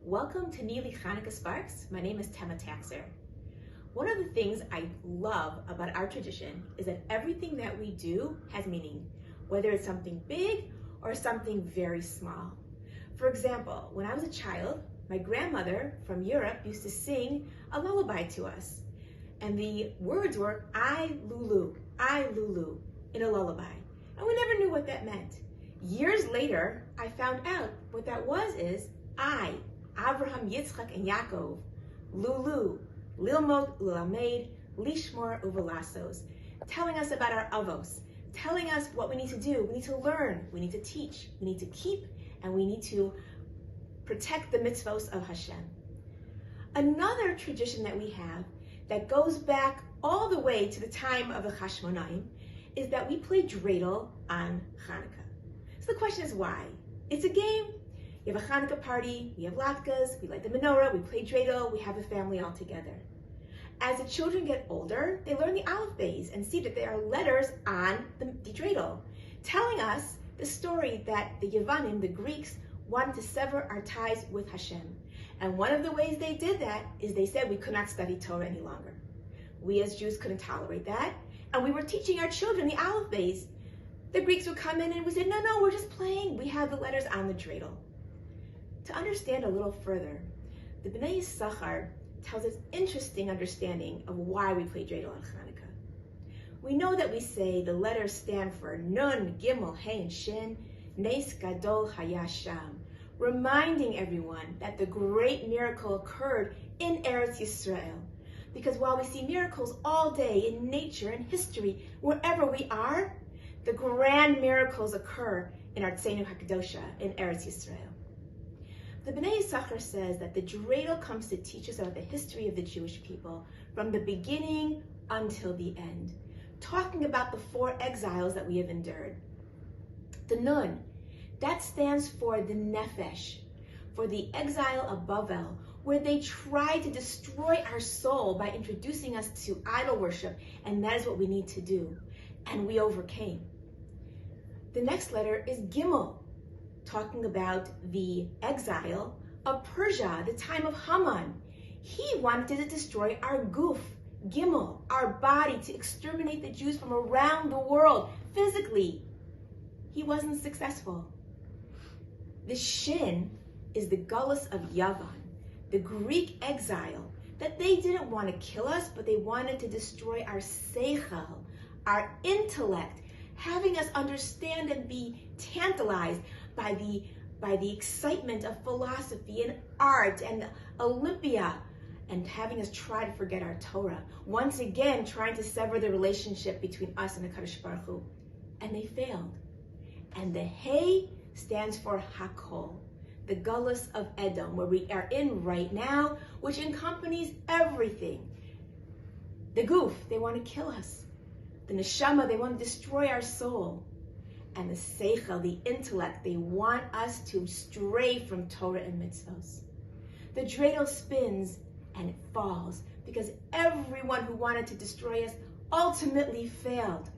Welcome to NILI Chanuka Sparks. My name is Tema. One of the things I love about our tradition is that everything that we do has meaning, whether it's something big or something very small. For example, when I was a child, my grandmother from Europe used to sing a lullaby to us. And the words were, I Lulu, in a lullaby. And we never knew what that meant. Years later, I found out what that is I, Abraham, Yitzchak, and Yaakov, Lulu, Lilmod, Ulamed, Lishmor, Uvelasos, telling us about our avos, telling us what we need to do. We need to learn, we need to teach, we need to keep, and we need to protect the mitzvos of Hashem. Another tradition that we have that goes back all the way to the time of the Chashmonaim is that we play dreidel on Hanukkah. So the question is why? It's a game. You have a Hanukkah party, we have latkes, we light the menorah, we play dreidel, we have a family all together. As the children get older, they learn the aleph beis and see that there are letters on the dreidel, telling us the story that the Yevanim, the Greeks, wanted to sever our ties with Hashem. And one of the ways they did that is they said we could not study Torah any longer. We as Jews couldn't tolerate that, and we were teaching our children the aleph beis. The Greeks would come in and we said, no, we're just playing. We have the letters on the dreidel. To understand a little further, the Bnei Yisachar tells us interesting understanding of why we play dreidel on Hanukkah. We know that we say the letters stand for Nun, Gimel, Hey, and Shin, Nes Gadol Haya Sham, reminding everyone that the great miracle occurred in Eretz Yisrael. Because while we see miracles all day in nature and history, wherever we are, the grand miracles occur in Artzenu HaKadosha, in Eretz Yisrael. The Bnei Yisachar says that the dreidel comes to teach us about the history of the Jewish people from the beginning until the end, talking about the 4 exiles that we have endured. The Nun, that stands for the Nefesh, for the exile of Bavel, where they tried to destroy our soul by introducing us to idol worship, and that is what we need to do, and we overcame. The next letter is Gimel, talking about the exile of Persia, the time of Haman. He wanted to destroy our guf, Gimel, our body, to exterminate the Jews from around the world physically. He wasn't successful. The Shin is the Gullus of Yavan, the Greek exile, that they didn't want to kill us, but they wanted to destroy our seichel, our intellect, having us understand and be tantalized by the excitement of philosophy and art and Olympia, and having us try to forget our Torah. Once again, trying to sever the relationship between us and the Kadosh Baruch Hu. And they failed. And the Hey stands for Hakol, the Gullus of Edom, where we are in right now, which encompasses everything. The Guf, they want to kill us. The Neshama, they want to destroy our soul. And the Seichel, the intellect, they want us to stray from Torah and mitzvos. The dreidel spins and it falls because everyone who wanted to destroy us ultimately failed.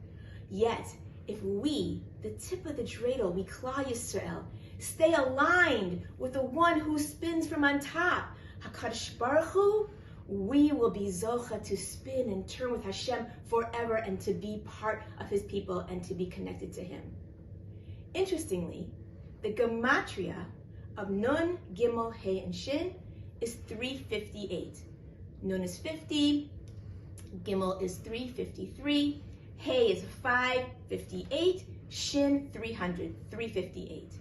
Yet, if we, the tip of the dreidel, we Klal Yisrael, stay aligned with the one who spins from on top, HaKadosh Baruch Hu, we will be zocha to spin and turn with Hashem forever and to be part of his people and to be connected to him. Interestingly, the gematria of Nun, Gimel, Hey, and Shin is 358. Nun is 50, Gimel is 353, Hey is 558, Shin 300, 358.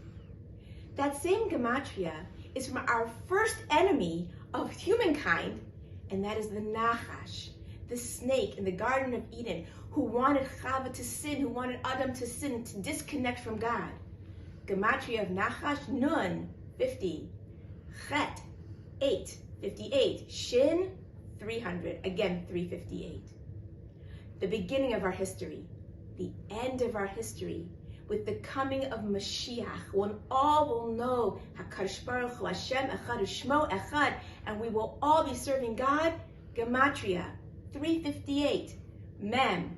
That same gematria is from our first enemy of humankind, and that is the Nachash, the snake in the Garden of Eden, who wanted Chava to sin, who wanted Adam to sin, to disconnect from God. Gematria of Nachash, Nun, 50. Chet, 8, 58. Shin, 300, again, 358. The beginning of our history, the end of our history, with the coming of Mashiach, when all will know HaKadosh Baruch Hu, Hashem Echad, U'Shmo Echad, and we will all be serving God. Gematria, 358. Mem,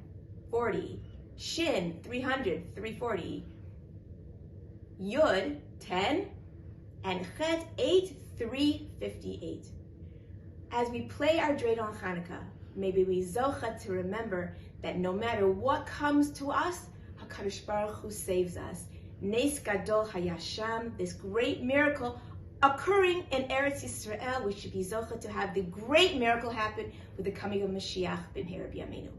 40. Shin, 300, 340. Yud, 10. And Chet, 8, 3:58. As we play our dreidel on Hanukkah, maybe we zocha to remember that no matter what comes to us, HaKadosh Baruch Hu saves us. Nes Gadol Hayasham, this great miracle occurring in Eretz Yisrael, we should be zocha to have the great miracle happen with the coming of Mashiach b'mheira b'yameinu.